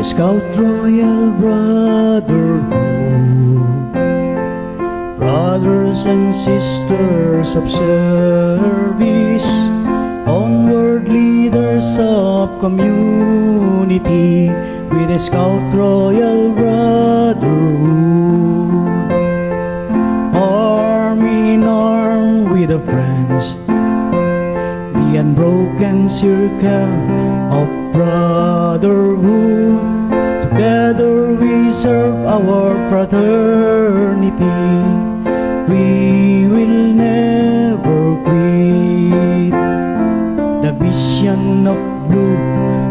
Scout Royal Brotherhood, brothers and sisters of service, onward leaders of community, with the Scout Royal Brotherhood, arm in arm with the friends, the unbroken circle of brotherhood. Together we serve our fraternity. We will never quit. The vision of blue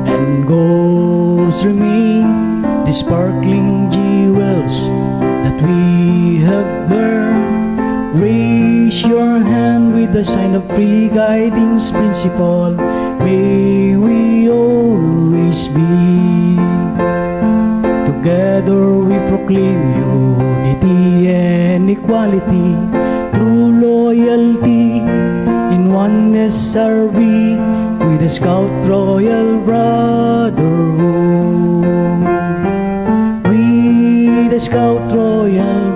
and golds remain, the sparkling jewels that we have learned. Raise your hand with the sign of free guiding's principle. May we always be. Together we proclaim unity and equality. True loyalty in oneness are we, with the Scout Royal Brotherhood. We the Scout Royal